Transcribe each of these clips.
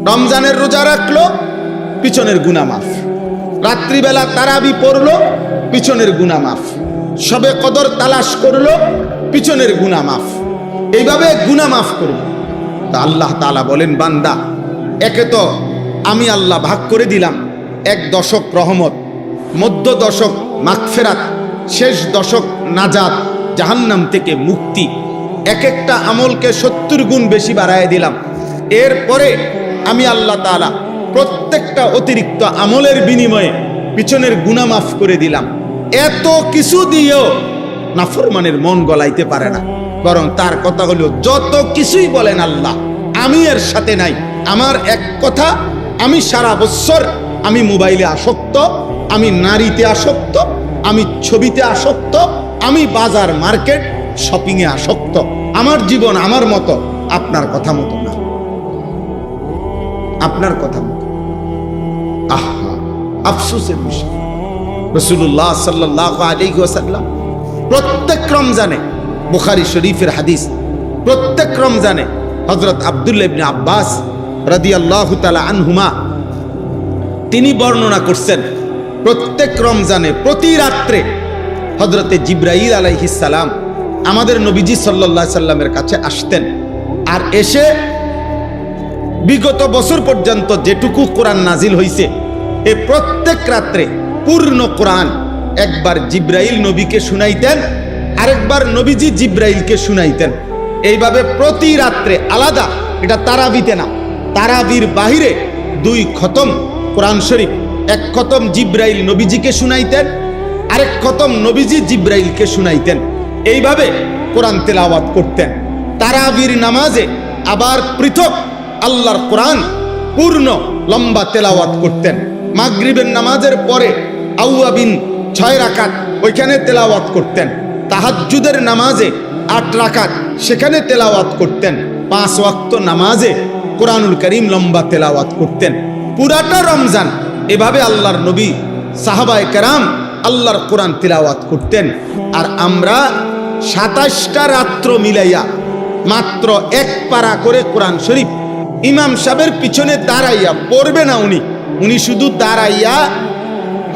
রমজানের রোজা রাখলো, পিছনের গুনাহ মাফ। রাত্রিবেলা তারাবি পড়লো, পিছনের গুনাহ মাফ। শবে কদর তালাশ করলো, পিছনের গুনাহ মাফ। এইভাবে গুনাহ মাফ করবে। তা আল্লাহ তাআলা বলেন, বান্দা, একে তো আমি আল্লাহ ভাগ করে দিলাম, এক দশক রহমত, মধ্য দশক মাগফিরাত, শেষ দশক নাজাত, জাহান্নাম থেকে মুক্তি। এক একটা আমলকে 70 গুণ বেশি বাড়ায় দিলাম। এরপরে আমি আল্লাহ তাআলা প্রত্যেকটা অতিরিক্ত আমলের বিনিময়ে পিছনের গুনাহ মাফ করে দিলাম। এত কিছু দিয়েও নাফরমানের মন গলাইতে পারে না, বরং তার কথা হলো, যত কিছুই বলেন আল্লাহ, আমি এর সাথে নাই। আমার এক কথা, আমি সারা বছর আমি মোবাইলে আসক্ত, আমি নারীতে আসক্ত, আমি ছবিতে আসক্ত, আমি বাজার মার্কেট শপিংয়ে আসক্ত। আমার জীবন আমার মতো, আপনার কথা মতো না, আপনার কথা মতো। আহা, আফসোসের বিষয়। রাসূলুল্লাহ সাল্লাল্লাহু আলাইহি ওয়াসাল্লাম প্রত্যেক রমজানে, বুখারী শরীফের হাদিস, প্রত্যেক রমজানে হযরত আব্দুল্লাহ ইবনে আব্বাস রাদিয়াল্লাহু তাআলা আনহুমা তিনি বর্ণনা করছেন, প্রত্যেক রমজানে প্রতি রাত্রে হযরতে জিবরাইল আলাইহিস সালাম আমাদের নবীজি সাল্লাল্লাহু আলাইহি সাল্লামের কাছে আসতেন। আর এসে বিগত বছর পর্যন্ত যেটুকু কোরআন নাজিল হয়েছে, এই প্রত্যেক রাত্রে পূর্ণ কোরআন একবার জিবরাইল নবীকে শুনাইতেন, আরেকবার নবীজি জিবরাইলকে শুনাইতেন। এইভাবে প্রতি রাত্রে আলাদা, এটা তারাবিতে না, তারাবির বাহিরে 2 খতম কোরআন শরীফ, 1 খতম জিবরাইল নবীজিকে শুনাইতেন, আরেক খতম নবীজি জিবরাইলকে শুনাইতেন। এইভাবে কোরআন তেলাওয়াত করতেন। তারাবির নামাজে আবার পৃথক আল্লাহর কোরআন পূর্ণ লম্বা তেলাওয়াত করতেন। মাগরিবের নামাজের পরে আউয়াবিন 6 রাকাত ওইখানে তেলাওয়াত করতেন। তাহাজ্জুদের নামাজে 8 রাকাত সেখানে তেলাওয়াত করতেন। 5 ওয়াক্ত নামাজে কোরআনুল কারীম লম্বা তেলাওয়াত করতেন। পুরাটা রমজান এভাবে আল্লাহর নবী, সাহাবায়ে কেরাম আল্লাহর কোরআন তেলাওয়াত করতেন। আর আমরা 27টা রাত্র মিলাইয়া মাত্র 1 পারা করে কোরআন শরীফ ইমাম সাহেবের পিছনে দাঁড়াইয়া পড়বে না, উনি শুধু দাঁড়াইয়া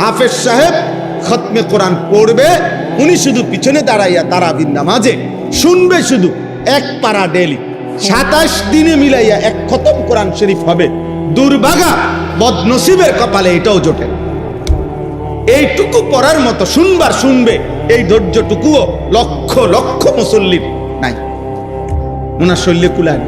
হাফেজ সাহেব খতমে কোরআন পড়বে, উনি শুধু পিছনে দাঁড়াইয়া তারাবির নামাজে শুনবে, শুধু 1 পারা ডেলি। 27 দিনে মিলাইয়া 1 খতম কোরআন শরীফ হবে। দুর্ভাগা বদনসিবের কপালে এটাও জোটে। এইটুকু পড়ার মতো শুনবার শুনবে, এই ধৈর্যটুকুও লক্ষ লক্ষ মুসল্লির নাই, ওনার শরীরে কুলায় না।